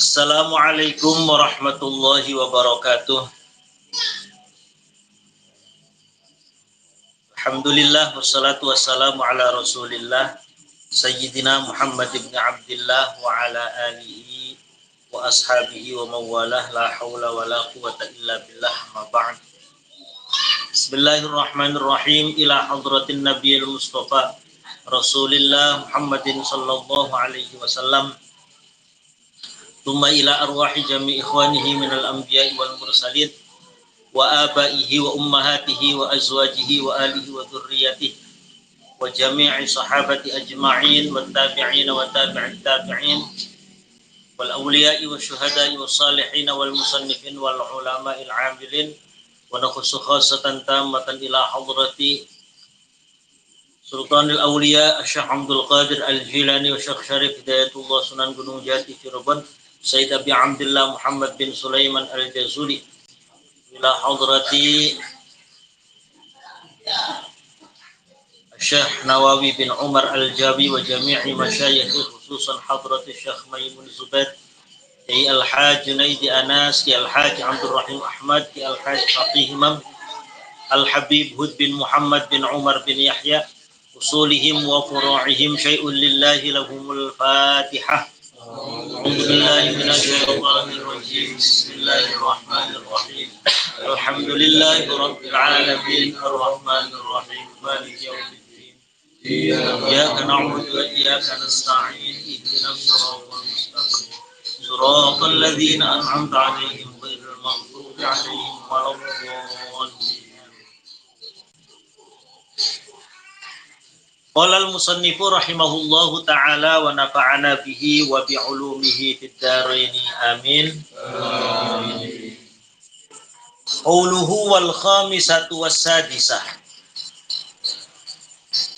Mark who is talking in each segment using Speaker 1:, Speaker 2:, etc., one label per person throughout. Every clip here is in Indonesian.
Speaker 1: Assalamualaikum warahmatullahi wabarakatuh. Alhamdulillah wassalatu wassalamu ala Rasulillah Sayyidina Muhammad ibn Abdillah wa ala alihi wa ashabihi wa mawalah la hawla wa la quwata illa billah ma ba'd. Bismillahirrahmanirrahim. Ila hadratin nabiyil mustafa Rasulillah Muhammadin sallallahu alaihi wasallam. Thumma ila arwahi jami' ikhwanihi minal anbiya'i wal mursalin wa abaihi wa ummahatihi wa azwajihi wa alihi wa dhurriyyatihi wa jami'i sahabati ajma'in wa tabi'in wa tabi'it tabi'in wal awliya'i wa syuhada'i wa salihin wal musannifin wal ulama'il 'amilin wa nakhussu khassatan tammatan ila hadrati Sultanul Awliya Syekh Abdul Qadir Al-Jilani wa Syekh Syarif Hidayatullah Sunan Gunung Jati Cirebon Sayyid Abi Abdillah Muhammad bin Sulaiman Al-Jazuli ila hadrati Syekh Nawawi bin Umar Al-Jabi wa jami'i masyayikh khususan hadrati Syekh Maimun Zubair Ki Al-Haj Junaidi Anas Ki Al-Haj Abdul Rahim Ahmad Ki Al-Haj Faqih Imam Al-Habib Hud bin Muhammad bin Umar bin Yahya usulihim wa furu'ihim syai'un lillahi lahumul Fatihah. A'udzubillahi minasyaitonir rajim. Bismillahirrahmanirrahim. Alhamdulillahi rabbil alamin arrahmanir rahim maliki yaumiddin. Iyyaka na'budu wa iyyaka nasta'in ihdinas siratal mustaqim. Siratal ladzina an'amta 'alaihim ghairil maghdubi 'alaihim waladdallin. Qala al-musannifu rahimahullahu ta'ala wa nafa'ana bihi wa bi'ulumihi fid dharain amin. Amin. Qauluhu wal khamisatu was-sadisah.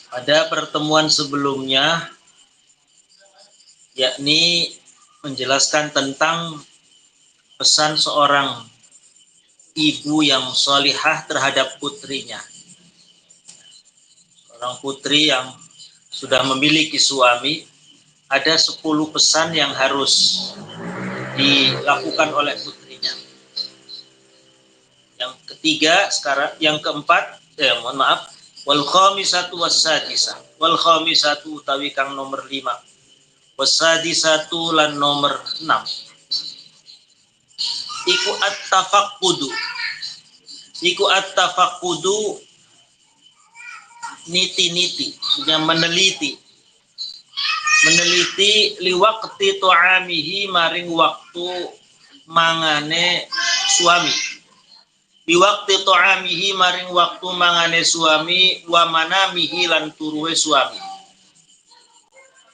Speaker 1: Pada pertemuan sebelumnya yakni menjelaskan tentang pesan seorang ibu yang salihah terhadap putrinya. Seorang putri yang sudah memiliki suami, ada 10 pesan yang harus dilakukan oleh putrinya. Yang ketiga sekarang, yang keempat, wal khamisatu wassadisah. Wal khamisatu utawi kang nomor 5. Wassadisatu lan nomor 6. Iku at-tafaqqudu. Iku at-tafaqqudu niti-niti, yang meneliti liwaqti tu'amihi maring waktu mangane suami. Liwaqti tu'amihi maring waktu mangane suami wa manamihi lan turuwe suami.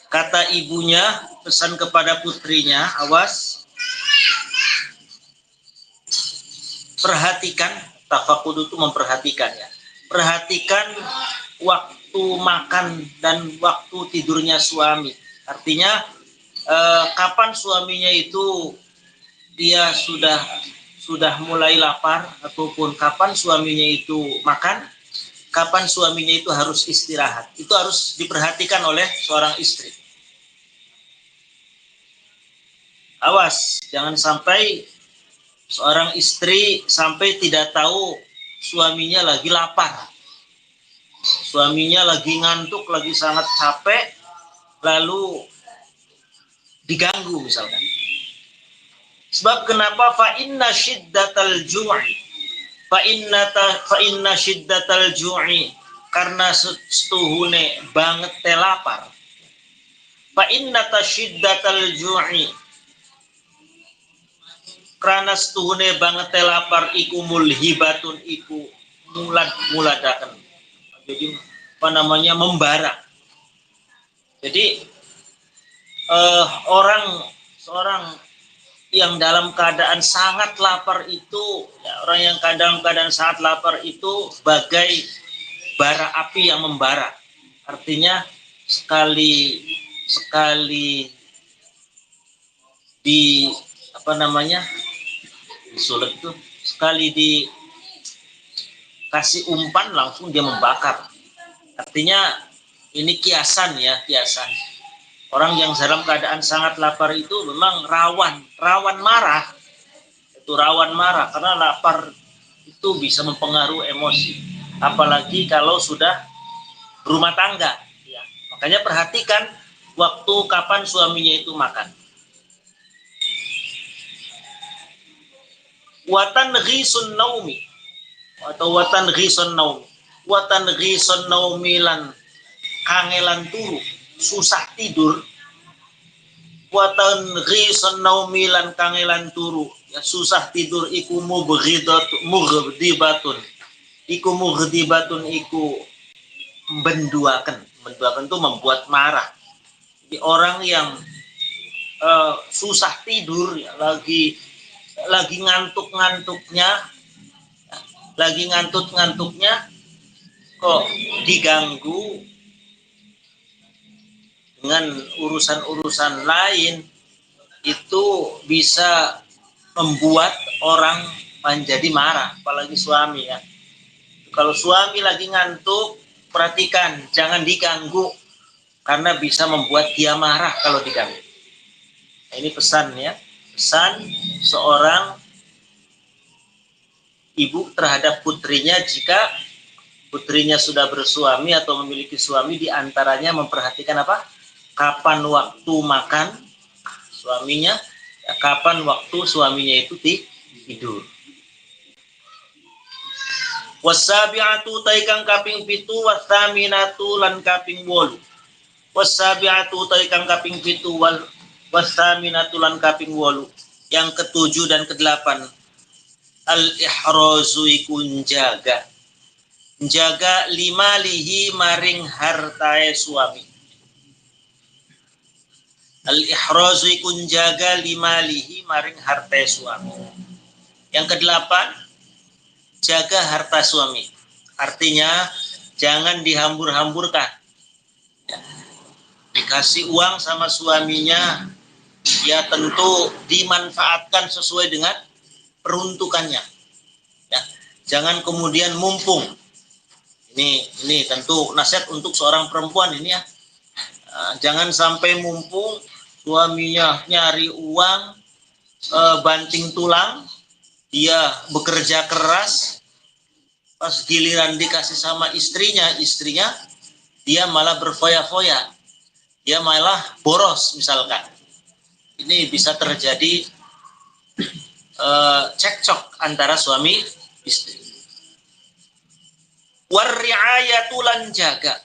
Speaker 1: Kata ibunya pesan kepada putrinya, awas perhatikan, tafaqud itu memperhatikan ya. Perhatikan waktu makan dan waktu tidurnya suami. Artinya kapan suaminya itu dia sudah mulai lapar, ataupun kapan suaminya itu makan, kapan suaminya itu harus istirahat. Itu harus diperhatikan oleh seorang istri. Awas, jangan sampai seorang istri sampai tidak tahu suaminya lagi lapar. Suaminya lagi ngantuk, lagi sangat capek, lalu diganggu misalkan. Sebab kenapa? Fa inna shiddatal ju'i. Fa inna shiddatal ju'i, karena setuhune banget lapar. Fa inna shiddatal ju'i, karena setuhune banget lapar iku mulhibatun, iku muladakan. Jadi membara. Jadi seorang yang dalam keadaan sangat lapar itu, ya, orang yang dalam keadaan sangat lapar itu bagai bara api yang membara. Artinya sekali di disulut itu, sekali dikasih umpan langsung dia membakar. Artinya ini kiasan ya, kiasan. Orang yang dalam keadaan sangat lapar itu memang rawan marah. Itu rawan marah karena lapar itu bisa mempengaruhi emosi. Apalagi kalau sudah berumah tangga. Ya. Makanya perhatikan waktu kapan suaminya itu makan. Watan ghisun naumi atau watan ghisun naumi. Watan ghisun naumi lan kangelan turu, susah tidur. Watan ghisun naumi lan kangelan turu, ya susah tidur iku mughdibatun. Iku mughdibatun iku menduakan. Menduakan itu membuat marah. Jadi orang yang susah tidur ya, lagi ngantuk-ngantuknya kok diganggu dengan urusan-urusan lain, itu bisa membuat orang menjadi marah, apalagi suami ya. Kalau suami lagi ngantuk, perhatikan jangan diganggu karena bisa membuat dia marah kalau diganggu. Nah, ini pesan ya, pesan seorang ibu terhadap putrinya jika putrinya sudah bersuami atau memiliki suami, diantaranya memperhatikan apa? Kapan waktu makan suaminya, ya, kapan waktu suaminya itu tidur. Wasabi'atu taikang kaping pitu, wasaminatu lan kaping wolu. Wasabi'atu taikang kaping pitu, wasaminatu lan kaping wolu. Yang ketujuh dan kedelapan, al-ihrazu iku njaga lima lihi maring hartae suami. Al-ihrazu iku njaga lima lihi maring hartae suami. Yang kedelapan, jaga harta suami. Artinya jangan dihambur-hamburkan. Ya. Dikasih uang sama suaminya, ya tentu dimanfaatkan sesuai dengan peruntukannya. Ya. Jangan kemudian mumpung. Ini tentu nasihat untuk seorang perempuan ini ya. Jangan sampai mumpung suaminya nyari uang, banting tulang, dia bekerja keras, pas giliran dikasih sama istrinya dia malah berfoya-foya, dia malah boros misalkan. Ini bisa terjadi cekcok antara suami istri. Warri'ayatu lan jaga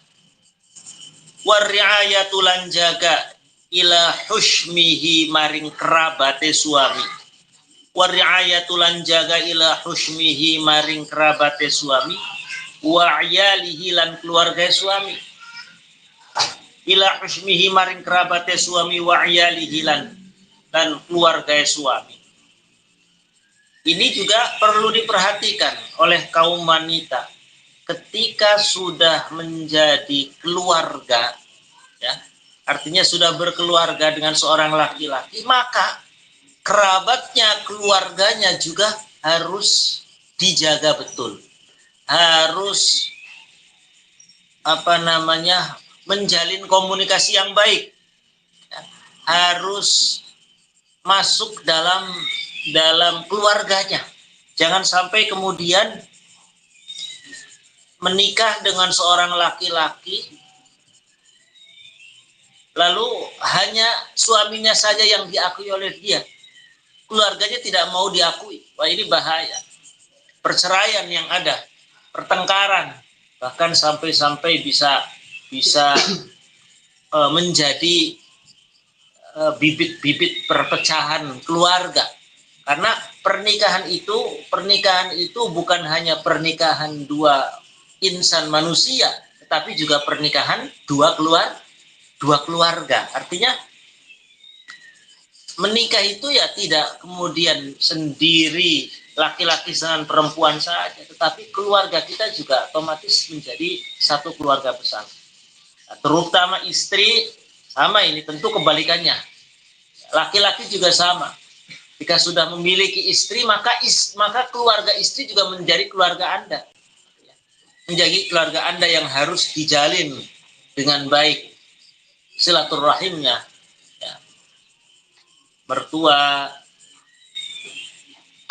Speaker 1: ila hushmihi maring kerabate suami. Warri'ayatu lan jaga ila hushmihi maring kerabate suami, wa ayalihi lan keluarga suami. Ila hushmihi maring kerabate suami, wa ayalihi lan keluarga suami. Ini juga perlu diperhatikan oleh kaum wanita. Ketika sudah menjadi keluarga, ya, artinya sudah berkeluarga dengan seorang laki-laki, maka kerabatnya, keluarganya juga harus dijaga betul. Harus menjalin komunikasi yang baik. Ya, harus masuk dalam keluarganya. Jangan sampai kemudian menikah dengan seorang laki-laki lalu hanya suaminya saja yang diakui oleh dia, keluarganya tidak mau diakui. Wah, ini bahaya. Perceraian yang ada, pertengkaran, bahkan sampai bisa menjadi bibit-bibit perpecahan keluarga. Karena pernikahan itu bukan hanya pernikahan dua insan manusia, tetapi juga pernikahan dua keluarga. Artinya menikah itu ya tidak kemudian sendiri laki-laki dengan perempuan saja, tetapi keluarga kita juga otomatis menjadi satu keluarga besar. Nah, terutama istri sama, ini tentu kebalikannya. Laki-laki juga sama. Jika sudah memiliki istri, maka keluarga istri juga menjadi keluarga Anda. Menjadi keluarga Anda yang harus dijalin dengan baik. silaturahimnya, ya, mertua,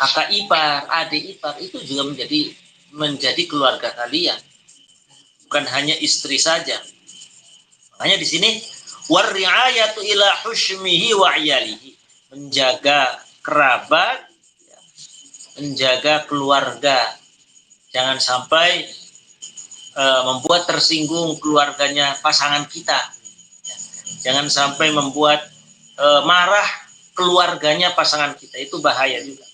Speaker 1: kakak ipar, adik ipar itu juga menjadi keluarga kalian, bukan hanya istri saja. Makanya di sini warri'ayatu ila hushmihi wa iyalihi, menjaga kerabat, menjaga keluarga, jangan sampai membuat tersinggung keluarganya pasangan kita, jangan sampai membuat marah keluarganya pasangan kita, itu bahaya juga.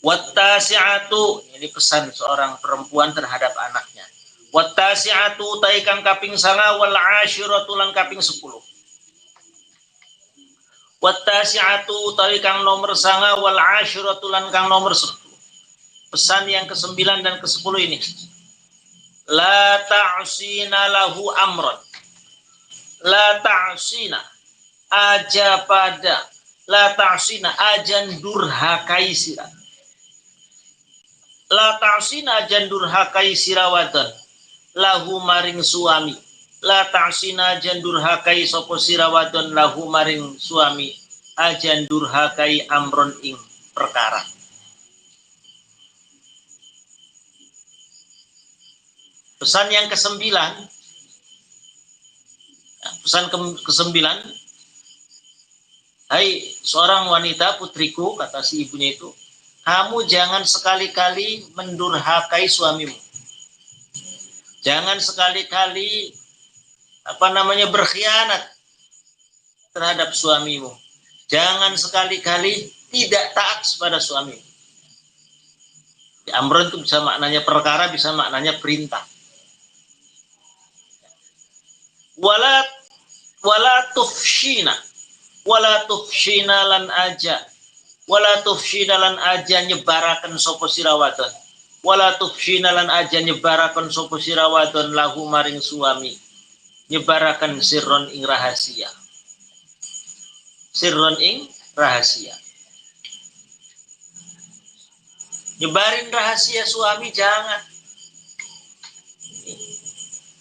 Speaker 1: Wattasi'atu, ini pesan seorang perempuan terhadap anaknya. Wattasi'atu taikang kaping sanga wal asyiratu lan kaping 10. Wattasi'atu taikang nomor sanga wal asyiratu lan kang nomor 10. Pesan yang ke-9 dan ke-10 ini. La ta'sina lahu amran. La ta'sina aja pada. La ta'sina ajan durhakai sira. La ta'sina ajan durhakai sirawadan. Lahu maring suami. La ta'sina ajan durhakai sopo sirawadan lahu maring suami. Ajan durhakai amron ing perkara. Pesan yang ke-9, pesan ke-9, hai seorang wanita putriku, kata si ibunya itu, kamu jangan sekali-kali mendurhakai suamimu. Jangan sekali-kali berkhianat terhadap suamimu. Jangan sekali-kali tidak taat kepada suamimu. Amron itu bisa maknanya perkara, bisa maknanya perintah. Wala tufshina lan aja nyebaraken sapa sirawadon. Wala tufshina lan aja nyebaraken sapa sirawadon lahu maring suami. Nyebaraken sirron ing rahasia. Sirron ing rahasia. Nyebarin rahasia suami jangan.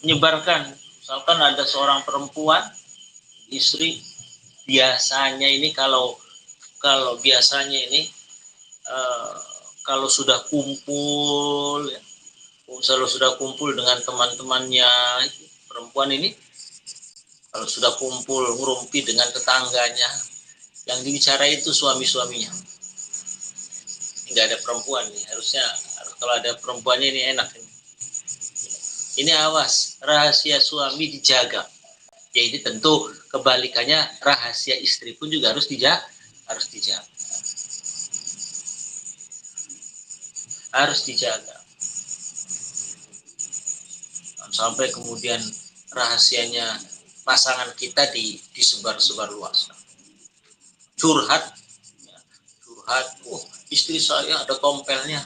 Speaker 1: Menyebarkan. Misalkan ada seorang perempuan, istri, biasanya ini kalau biasanya ini kalau sudah kumpul, ya, kalau sudah kumpul dengan teman-temannya, perempuan ini, kalau sudah kumpul ngerumpi dengan tetangganya, yang dibicarain itu suami-suaminya. Nggak ada perempuan nih, harusnya kalau ada perempuannya ini enak ini. Ini awas, rahasia suami dijaga. Ya ini tentu kebalikannya, rahasia istri pun juga harus dijaga. Harus dijaga. Sampai kemudian rahasianya pasangan kita disebar-sebar luas. Curhat, istri saya ada tompelnya.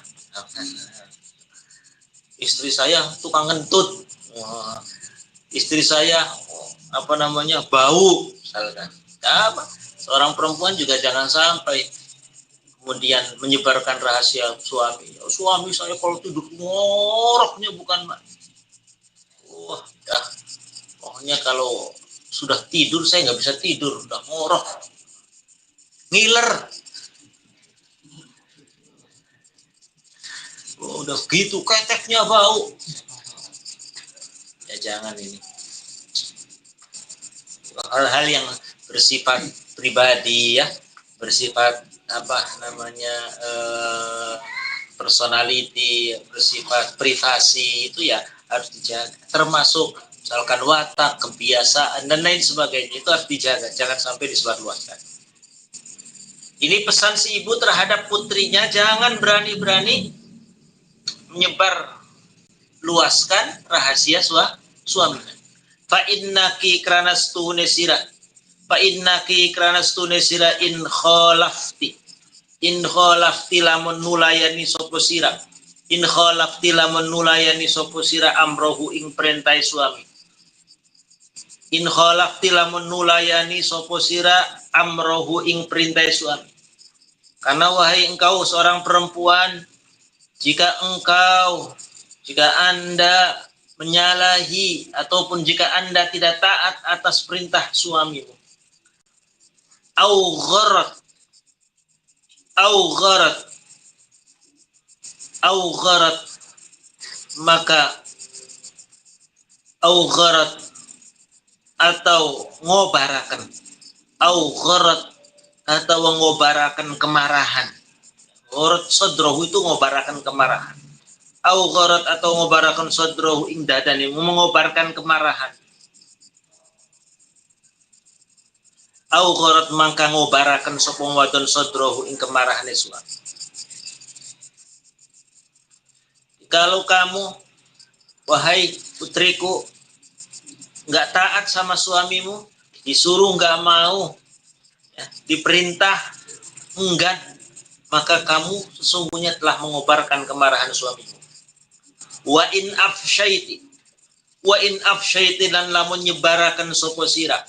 Speaker 1: Istri saya tukang ngentut. Istri saya bau misalkan. Ya, seorang perempuan juga jangan sampai kemudian menyebarkan rahasia suami. Suami saya kalau tidur ngoroknya bukan main. Pokoknya kalau sudah tidur saya nggak bisa tidur, udah ngorok, ngiler. Udah gitu keteknya bau. Ya jangan ini. Hal-hal yang bersifat pribadi ya, bersifat personality, bersifat privasi itu ya harus dijaga. Termasuk misalkan watak, kebiasaan dan lain sebagainya itu harus dijaga, jangan sampai disebarluaskan. Ini pesan si ibu terhadap putrinya, jangan berani-berani menyebar luaskan rahasia suaminya. Fa innaki kranastune sira in khalafti lamun nulayani sapa sira amrohu ing perintah suami. In khalafti lamun nulayani sapa sira amrohu ing perintah suami. Karena wahai engkau seorang perempuan, jika Anda menyalahi ataupun jika Anda tidak taat atas perintah suamimu. Au gharat maka au gharat atau ngobarakan, au gharat atau ngobarakan kemarahan. Gharat sadrahu itu ngobarakan kemarahan. Au gharat atau ngobarakan sadrahu ing dadane, mengobarkan kemarahan. Au gharat mangka ngobarakan sapa wadon sadrahu ing kemarahane suami. Kalau kamu, wahai putriku, nggak taat sama suamimu, disuruh nggak mau, ya, diperintah enggan, maka kamu sesungguhnya telah mengobarkan kemarahan suamimu. Wa in afsyaiti lan lamun nyebarakan sapa sira.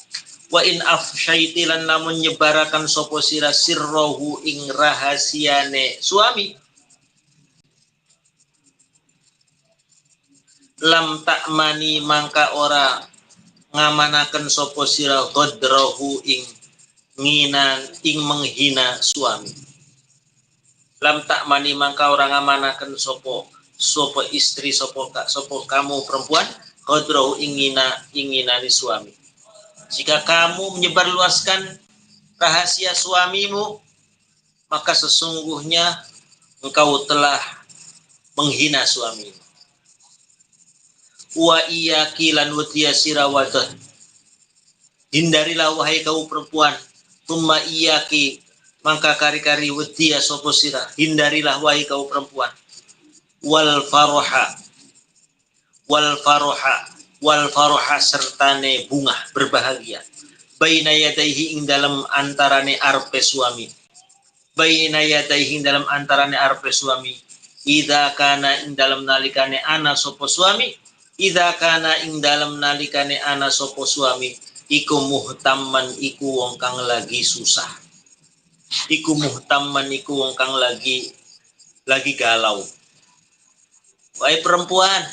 Speaker 1: Wa in afsyaiti lan lamun nyebarakan sapa sira sirrohu ing rahasiane suami. Lam takmani mangka ora ngamanaken sapa sira qadrahu ing menghina suami. Lam takmani mangka ora ngamanaken sapa istri, sapa kamu perempuan qadrahu inginani suami. Jika kamu menyebarluaskan rahasia suamimu, maka sesungguhnya engkau telah menghina suamimu. Wa iyaki lan wadiya sirawadah, hindarilah wahai kau perempuan, tumma iyaki mangka kari-kari wadiya sopo sira, hindarilah wahai kau perempuan, wal faroha sertane bunga berbahagia, baina yadaihi ing dalam antarane arpe suami, idza kana ing dalam nalikane ana sopo suami, idza kana ing dalam nalikane ana sapa suami iku muhtamman iku wong kang lagi susah. Iku muhtamman iku wong kang lagi galau. Wahai perempuan,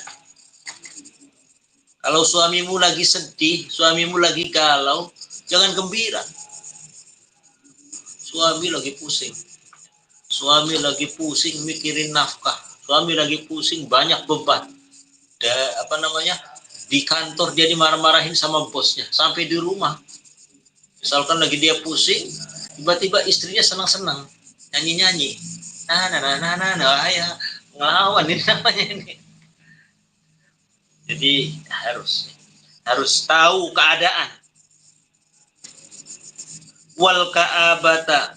Speaker 1: kalau suamimu lagi sedih, suamimu lagi galau, jangan gembira. Suami lagi pusing. Suami lagi pusing mikirin nafkah. Suami lagi pusing banyak beban. Di kantor dia dimarah-marahin sama bosnya, sampai di rumah misalkan lagi dia pusing, tiba-tiba istrinya senang-senang nyanyi-nyanyi, ya ngelawan ini namanya ini. Jadi harus tahu keadaan. Wal ka'abata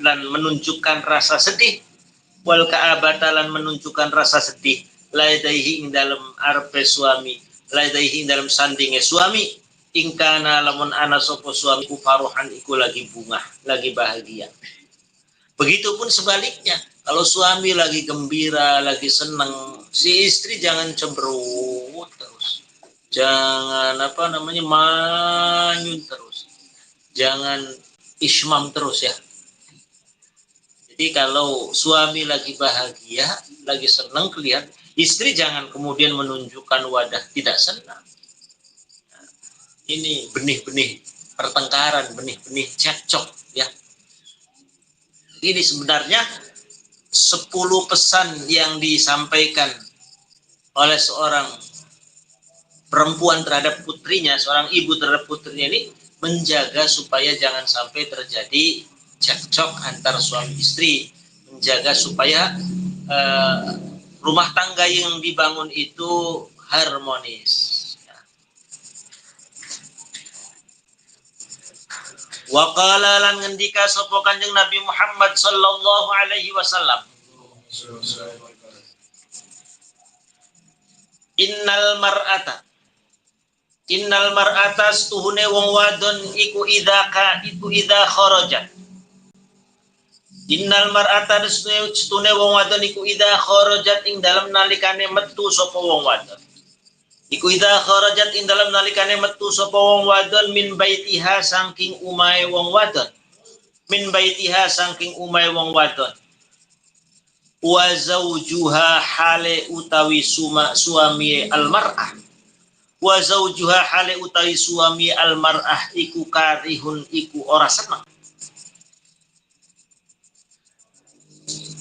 Speaker 1: lan menunjukkan rasa sedih. Wal ka'abata lan menunjukkan rasa sedih, laidaihi ing dalam arpe suami, laidaihi ing dalam sandinge suami, ingkana lamun ana sapa suami ku faruhan iku lagi bunga, lagi bahagia. Begitupun sebaliknya, kalau suami lagi gembira, lagi senang, si istri jangan cemberut terus, jangan manyun terus, jangan ismam terus ya. Jadi kalau suami lagi bahagia, lagi senang kelihatan, istri jangan kemudian menunjukkan wadah tidak senang. Ini benih-benih pertengkaran, benih-benih cekcok ya. Ini sebenarnya 10 pesan yang disampaikan oleh seorang perempuan terhadap putrinya, seorang ibu terhadap putrinya ini menjaga supaya jangan sampai terjadi cekcok antar suami istri, menjaga supaya rumah tangga yang dibangun itu harmonis. Wa qala lan ngendika sapa Kanjeng Nabi Muhammad sallallahu alaihi wasallam, Innal mar'ata stuhune wong wadon iku idza kharajat. Innal mar'ata stune wong wadon iku idza kharajat ing dalam nalikane metu sapa wong wadon. Iku idza kharajat ing dalam nalikane metu sapa wong wadon min baitiha saking umahe wong wadon. Min baitiha saking umahe wong wadon. wa zaujuha hale utawi suami almar'ah, wa zaujuha hale utawi suami almar'ah iku karihun iku ora seneng,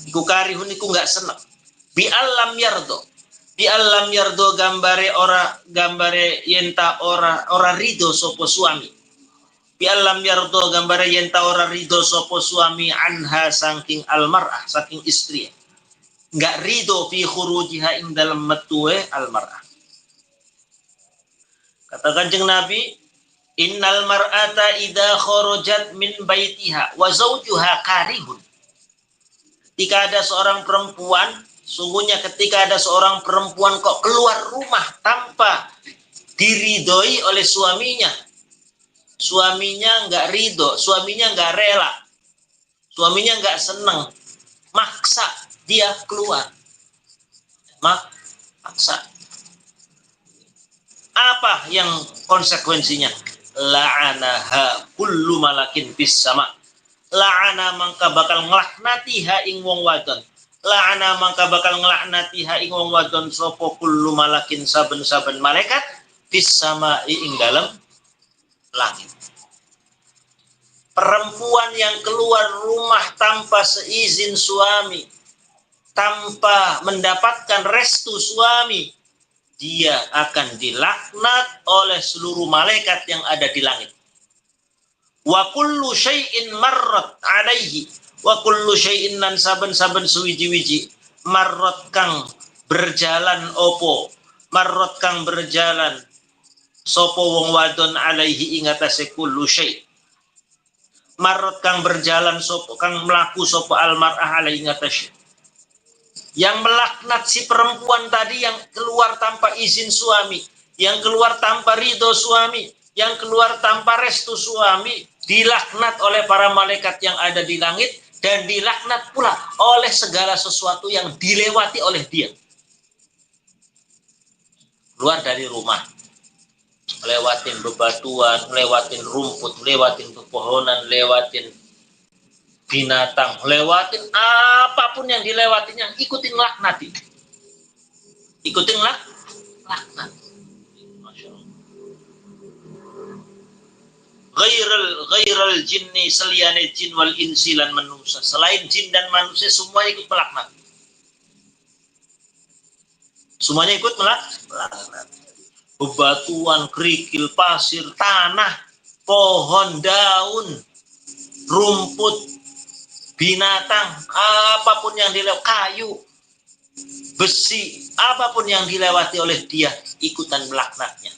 Speaker 1: iku karihun iku enggak seneng, bi alam yardo gambare yenta ora rido sopo suami, bi alam yardo gambare yenta ora rido sopo suami anha saking almar'ah saking istri, enggak rido fi khurujiha ing dalam metue almar'ah. Kata Kanjeng Nabi, innal mar'ata idza kharajat min baitiha wa zawjuha karihun. Ketika ada seorang perempuan, sungguhnya ketika ada seorang perempuan kok keluar rumah tanpa diridhoi oleh suaminya, suaminya enggak ridho, suaminya enggak rela, suaminya enggak senang, maksa dia keluar, maksa. Apa yang konsekuensinya? La'anaha kullu malakin fis sama. La'ana mangka bakal nglaknatiha ing wong wadon. La'ana mangka bakal nglaknatiha ing wong wadon sapa kullu malakin saben-saben malaikat fis sama ing dalam langit. Perempuan yang keluar rumah tanpa seizin suami, tanpa mendapatkan restu suami, dia akan dilaknat oleh seluruh malaikat yang ada di langit. Wa kullu syai'in marrat alaihi, wa kullu syai'in nan saben-saben suwiji-wiji marrat kang berjalan opo, marrat kang berjalan sapa wong wadon alaihi ing atase kullu syai'. Marrat kang berjalan sapa kang mlaku sapa almar'ah alaihi ing atase, yang melaknat si perempuan tadi yang keluar tanpa izin suami, yang keluar tanpa ridho suami, yang keluar tanpa restu suami, dilaknat oleh para malaikat yang ada di langit dan dilaknat pula oleh segala sesuatu yang dilewati oleh dia. Keluar dari rumah, lewatin bebatuan, lewatin rumput, lewatin pepohonan, lewatin binatang, lewatin apapun yang dilewatinya, ikutin laknat. Ikutin laknat. Masya Allah. Ghairal jinni seliyane jin wal insi lan manusia. Selain jin dan manusia semuanya ikut melaknat. Semuanya ikut melaknat. Bebatuan, kerikil, pasir, tanah, pohon, daun, rumput, binatang, apapun yang dilewati, kayu, besi, apapun yang dilewati oleh dia, ikutan melaknatnya.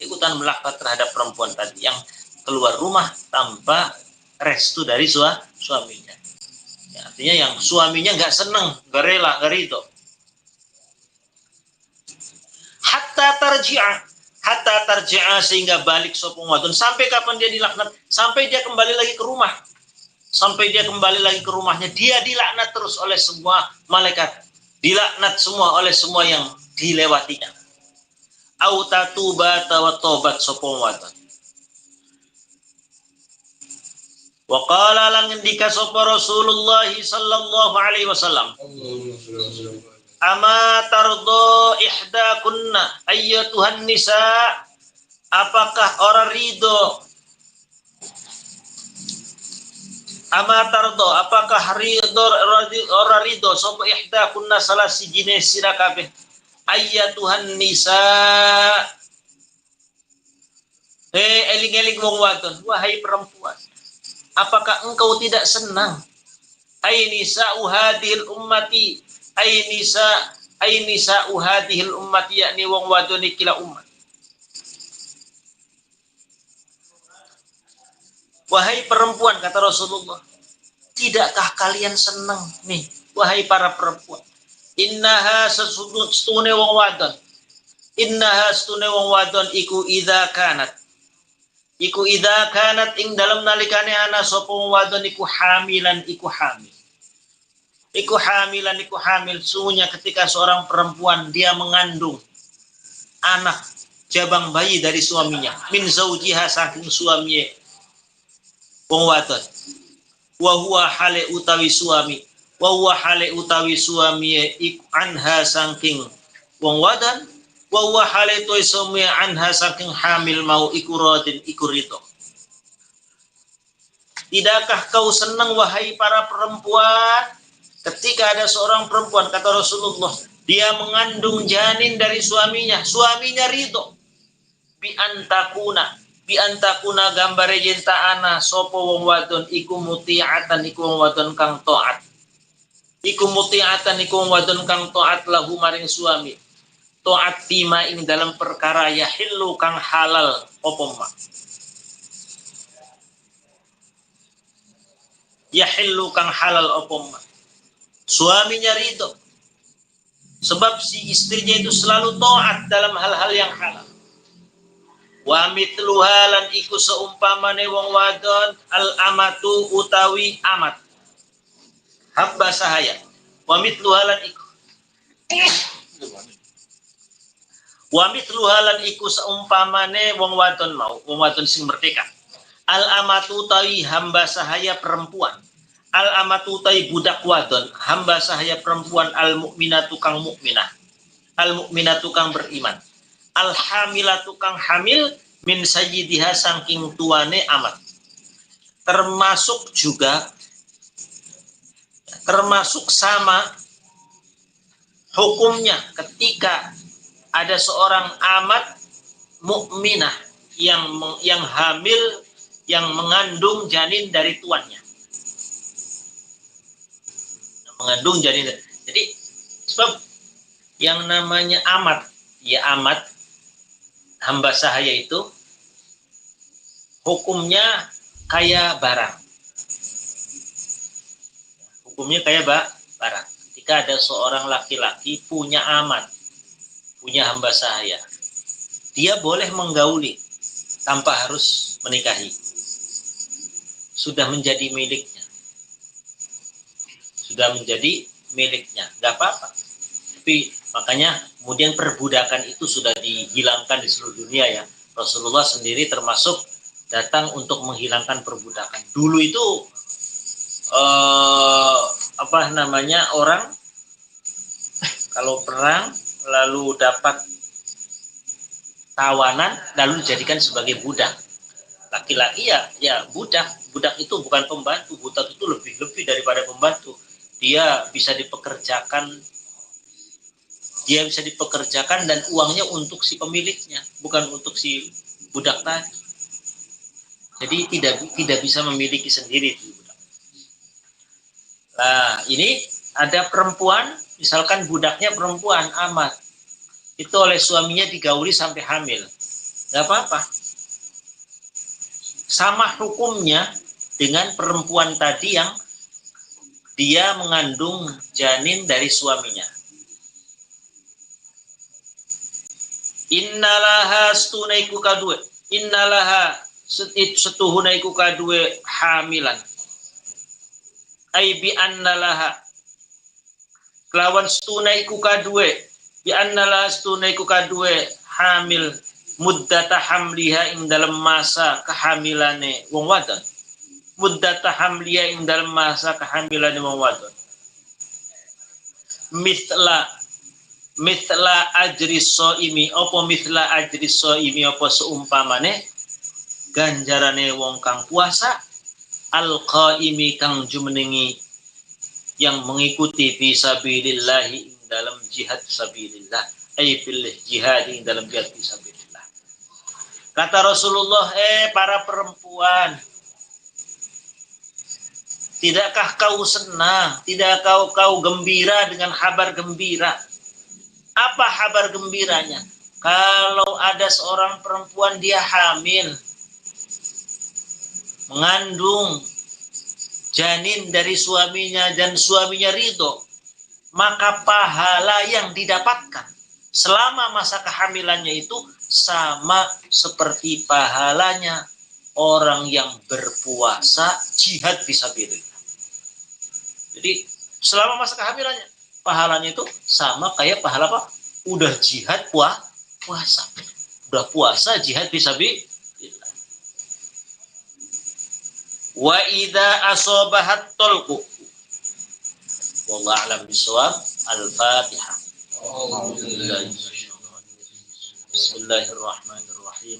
Speaker 1: Ikutan melaknat terhadap perempuan tadi yang keluar rumah tanpa restu dari suaminya. Ya, artinya yang suaminya nggak seneng, nggak rela, nggak ridho. Hatta tarji'a sehingga balik sopong wadon. Sampai kapan dia dilaknat? Sampai dia kembali lagi ke rumah. Sampai dia kembali lagi ke rumahnya, dia dilaknat terus oleh semua malaikat, dilaknat semua oleh semua yang dilewatinya. Au tatuba wa tobat sopong wadon. Wa qala lan ngendika sapa Rasulullah sallallahu alaihi wasallam, ama tardo ihdakunna ayyatuhan nisa, apakah orang ridho, ama tardo apakah orang ridho sapa ihdakunna salah si jenis sira kabeh ayyatuhan nisa, eling-eling wong wadon, wahai perempuan, apakah engkau tidak senang, ay nisa uhadil ummati, ay nisa uhadihil ummati, yakni wong wadon kila umat. Wahai perempuan, kata Rasulullah, tidakkah kalian senang nih, wahai para perempuan, innaha sesune wong wadon, innaha setune wong wadon iku idza kanat ing dalam nalikane ana sapa wong wadon iku hamilan iku hamil. Iku hamil, sungguhnya ketika seorang perempuan dia mengandung anak jabang bayi dari suaminya, min zaujiha saking suaminya wong wadon, wa huwa hale utawi suami, wa huwa hale utawi suami iku anha saking wong wadan wa huwa hale to suami anha saking hamil mau iku radin iku ridho. Tidakkah kau senang wahai para perempuan ketika ada seorang perempuan, kata Rasulullah, dia mengandung janin dari suaminya ridho. Bi antakuna gambare jenta ana sopo wong wadon iku muti'atan iku wong wadon kang taat. Iku muti'atan iku wong wadon kang taat lahu maring suami. Taat fima ing dalam perkara yahillu kang halal opo ma. Yahillu kang halal opo ma. Suaminya ridho. Sebab si istrinya itu selalu taat dalam hal-hal yang halal. Wa mitluha lan iku seumpamane wong wadon al amatu utawi amat. Hamba sahaya. Wa mitluha lan iku. Wa mitluha lan iku seumpamane wong wadon mau, wong wadon sing merdeka. Al amatu utawi hamba sahaya perempuan. Al amatu utawi budak wadon, hamba sahaya perempuan al mukminatu kang mukminah. Al mukminatu kang beriman. Al hamilatu kang hamil min sayyidiha saking tuane amat. Termasuk sama hukumnya ketika ada seorang amat mukminah yang hamil, yang mengandung janin dari tuannya. Mengandung janin. Jadi sebab yang namanya amat, ya amat hamba sahaya itu hukumnya kayak barang. Hukumnya kayak barang. Ketika ada seorang laki-laki punya amat, punya hamba sahaya, dia boleh menggauli tanpa harus menikahi. Sudah menjadi miliknya. Gak apa-apa. Tapi makanya kemudian perbudakan itu sudah dihilangkan di seluruh dunia ya. Rasulullah sendiri termasuk datang untuk menghilangkan perbudakan. Dulu itu orang kalau perang lalu dapat tawanan lalu dijadikan sebagai budak. Laki-laki ya budak itu bukan pembantu. Budak itu lebih daripada pembantu. Dia bisa dipekerjakan dan uangnya untuk si pemiliknya, bukan untuk si budak tadi. Jadi tidak bisa memiliki sendiri budak. Nah, ini ada perempuan, misalkan budaknya perempuan amat, itu oleh suaminya digauli sampai hamil, nggak apa-apa. Sama hukumnya dengan perempuan tadi yang dia mengandung janin dari suaminya. Innalaha setunaiku kadue. Innalaha setuhunaiku kadue hamilan. Ai bi annalaha. Kelawan setunaiku kadue. Bi annalaha setunaiku kadue hamil. Muddata hamliha ing dalam masa kehamilane wong wadon. Muddata hamliha ing dalam masa kehamilane wong wadon. Mitla ajri soimi opo mitla ajri soimi opo seumpamane ganjarane wong kang puasa al-qaimi kang jumenengi yang mengikuti fisabilillahi ing dalam jihad sabilillah ay fil jihad ing dalam jihad fisabilillah. Kata Rasulullah, para perempuan, tidakkah kau senang, tidakkah kau gembira dengan kabar gembira? Apa kabar gembiranya? Kalau ada seorang perempuan dia hamil, mengandung janin dari suaminya dan suaminya ridho, maka pahala yang didapatkan selama masa kehamilannya itu sama seperti pahalanya orang yang berpuasa jihad fisabilillah. Jadi selama masa kehamilannya pahalanya itu sama kayak pahala apa? Udah jihad puasa. Udah puasa jihad fisabilillah. Wa idza asabahat talqu. Wallahu a'lam bishawab. Al-Fatihah. Bismillahirrahmanirrahim.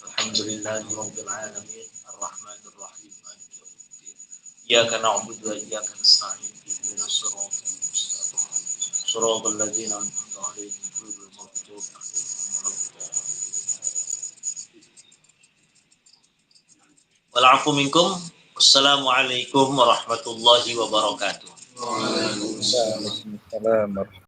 Speaker 1: Alhamdulillahirabbil alamin. Arrahmanir rahim. Maliki yaumiddin. Iyyaka na'budu wa iyyaka nasta'in. Ihdinas siratal mustaqim. Siratal ladzina an'amta 'alaihim ghairil maghdubi 'alaihim waladdallin. Wal 'afu minkum. Wassalamualaikum warahmatullahi wabarakatuh.
Speaker 2: Waalaikumsalam warahmatullahi wabarakatuh.